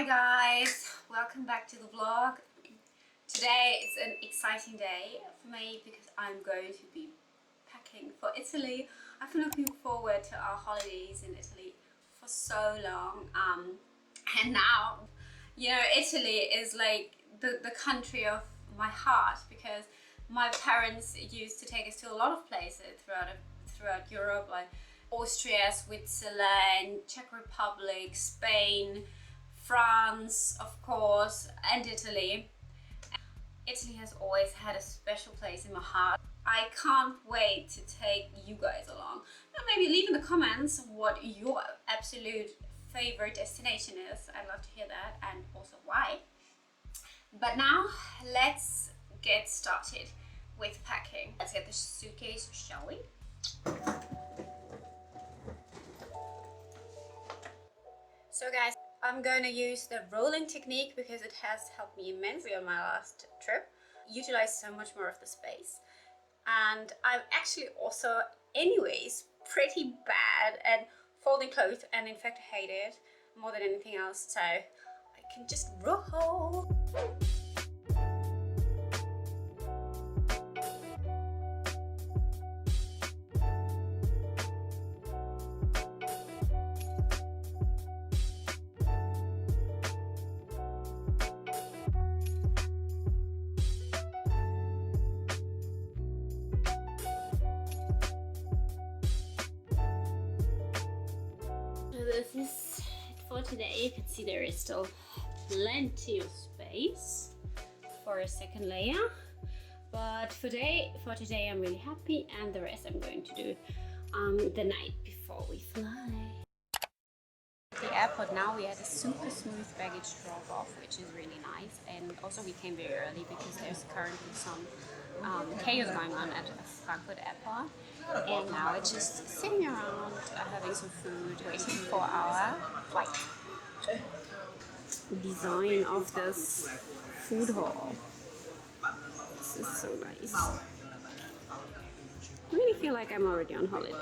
guys, welcome back to the vlog. Today is an exciting day for me because I'm going to be packing for Italy. I've been looking forward to our holidays in Italy for so long, and now, you know, Italy is like the country of my heart because my parents used to take us to a lot of places throughout Europe, like Austria, Switzerland, Czech Republic, Spain, France, of course, and Italy. Italy has always had a special place in my heart. I can't wait to take you guys along. And maybe leave in the comments what your absolute favorite destination is. I'd love to hear that, and also why. But now let's get started with packing. Let's get the suitcase, shall we? So guys, I'm going to use the rolling technique because it has helped me immensely on my last trip. Utilize so much more of the space. And I'm actually also anyways pretty bad at folding clothes, and in fact I hate it more than anything else, so I can just roll. This is it for today. You can see there is still plenty of space for a second layer, but for today I'm really happy, and the rest I'm going to do the night before we fly. At the airport now we had a super smooth baggage drop off, which is really nice, and also we came very early because there's currently some chaos going on at Frankfurt airport, and now it's just sitting around having some food, waiting for our flight. Design of this food hall. This is so nice. I really feel like I'm already on holiday.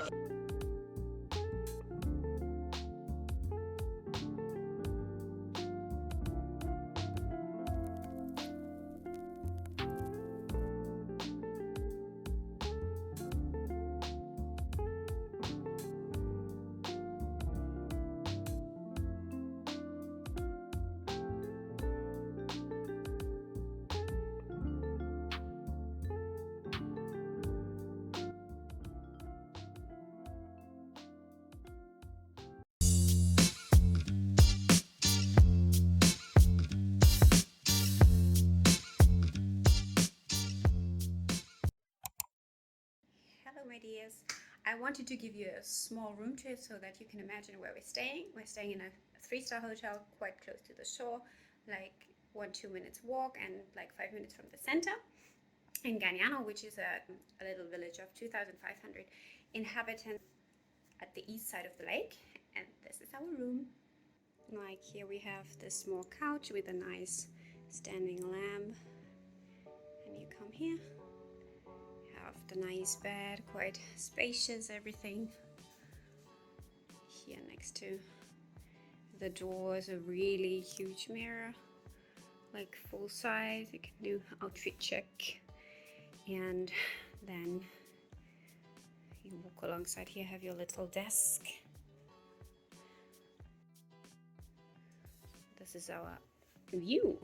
My dears, I wanted to give you a small room tour so that you can imagine where we're staying. We're staying in a 3-star hotel quite close to the shore, like 1-2 minutes walk and like 5 minutes from the center, in Gargnano, which is a little village of 2,500 inhabitants at the east side of the lake. And this is our room. Like here we have this small couch with a nice standing lamp, and you come here, the nice bed, quite spacious, everything. Here next to the door is a really huge mirror, like full size. You can do outfit check, and then you walk alongside here, have your little desk. This is our view.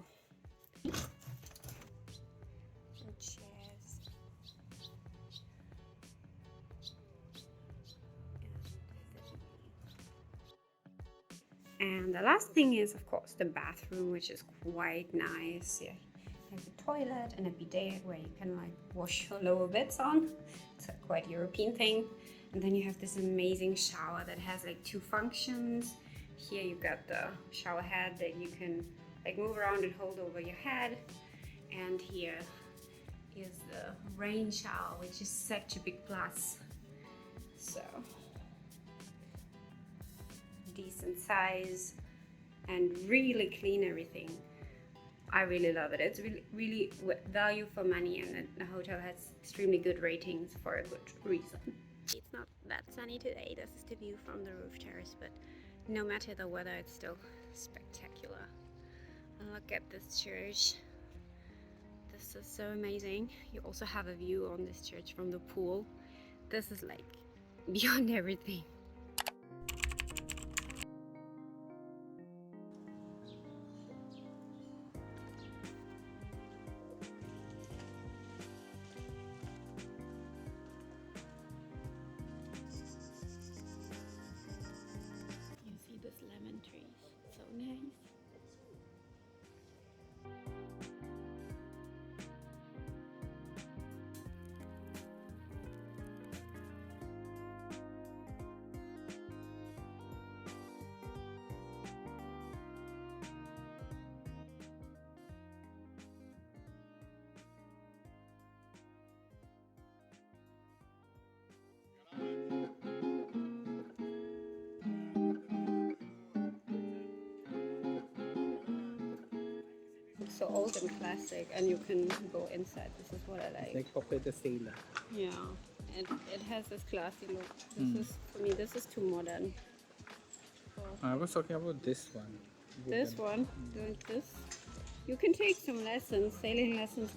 And the last thing is, of course, the bathroom, which is quite nice. Yeah, there's a toilet and a bidet where you can like wash your lower bits on. It's a quite European thing. And then you have this amazing shower that has like 2 functions. Here you've got the shower head that you can like move around and hold over your head. And here is the rain shower, which is such a big plus. So decent size and really clean everything. I really love it. It's really value for money, and the hotel has extremely good ratings for a good reason. It's not that sunny today. This is the view from the roof terrace, but no matter the weather, it's still spectacular. And look at this church. This is so amazing. You also have a view on this church from the pool. This is like beyond everything. You see this lemon trees, so nice. So old and classic, and you can go inside. This is what I like. Like Popeye Sailor. Yeah, it has this classy look. This is, for me, this is too modern. So I was talking about this one. this one, like this. You can take some lessons, sailing lessons.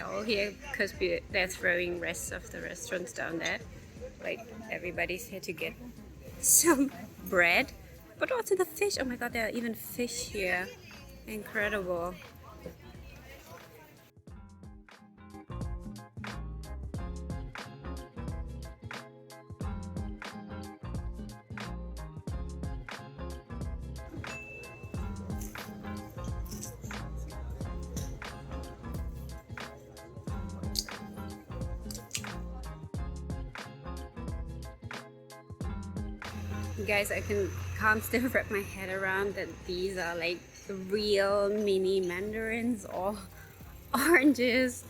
All here because they're throwing rest of the restaurants down there. Like everybody's here to get some bread, but also the fish. Oh my god, there are even fish here. Incredible. Guys, I can't still wrap my head around that these are like real mini mandarins or oranges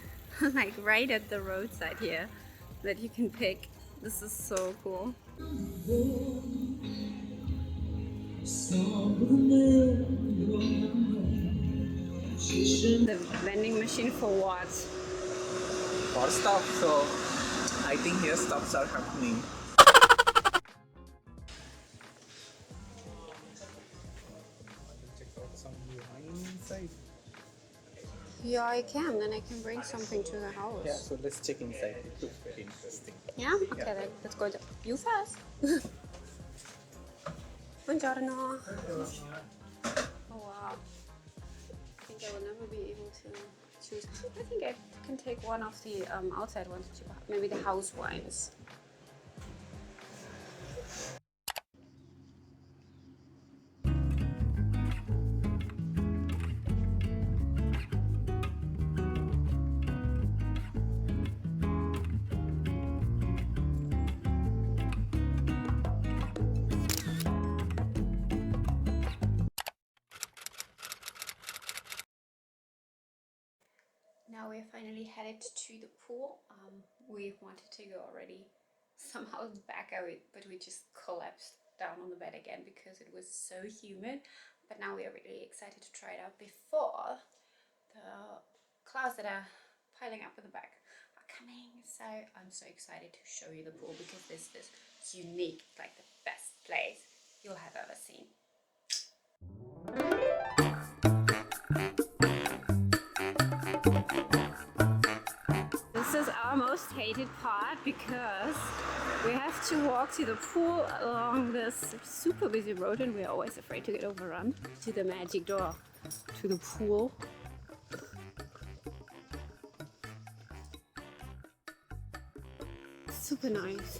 like right at the roadside here that you can pick. This is so cool. The vending machine for what? For stuff, so I think here stuffs are happening. Check out some wine inside. Yeah, I can. Then I can bring something to the house. Yeah, so let's check inside. It looks very interesting. Yeah? Okay, then let's go. You first. Buongiorno. Oh wow. I think I will never be able to choose. I think I can take one of the outside ones, maybe the house wines. Now we're finally headed to the pool. We wanted to go already somehow back out, but we just collapsed down on the bed again because it was so humid. But now we are really excited to try it out before the clouds that are piling up in the back are coming. So I'm so excited to show you the pool because this is unique, like the best place you'll have ever seen. This is our most hated part because we have to walk to the pool along this super busy road and we're always afraid to get overrun. To the magic door, to the pool. Super nice.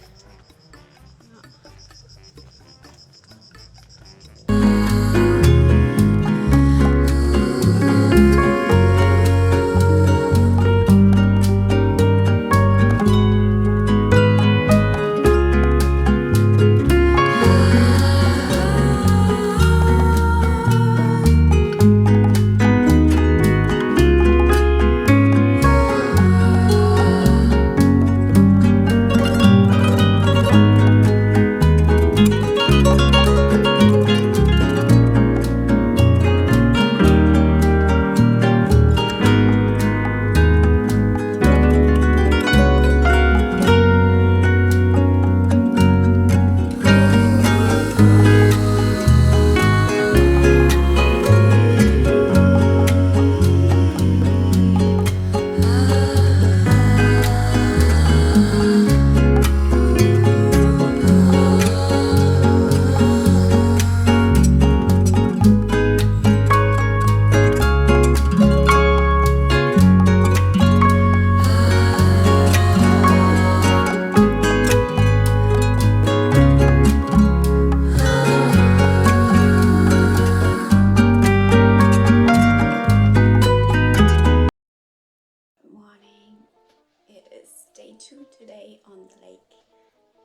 2 today on the lake,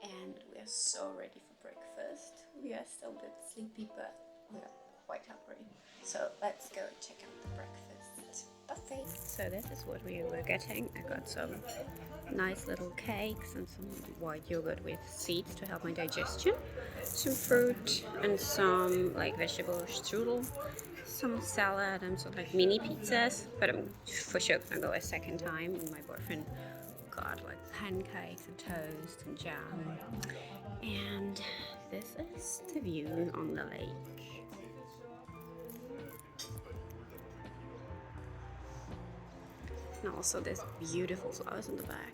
and we are so ready for breakfast. We are still a bit sleepy, but we are quite hungry. So let's go check out the breakfast buffet. So this is what we were getting. I got some nice little cakes and some white yogurt with seeds to help my digestion, some fruit and some like vegetable strudel, some salad and some like mini pizzas, but I'm for sure gonna go a second time. And my boyfriend got like pancakes and toast and jam, and this is the view on the lake. And also there's beautiful flowers in the back.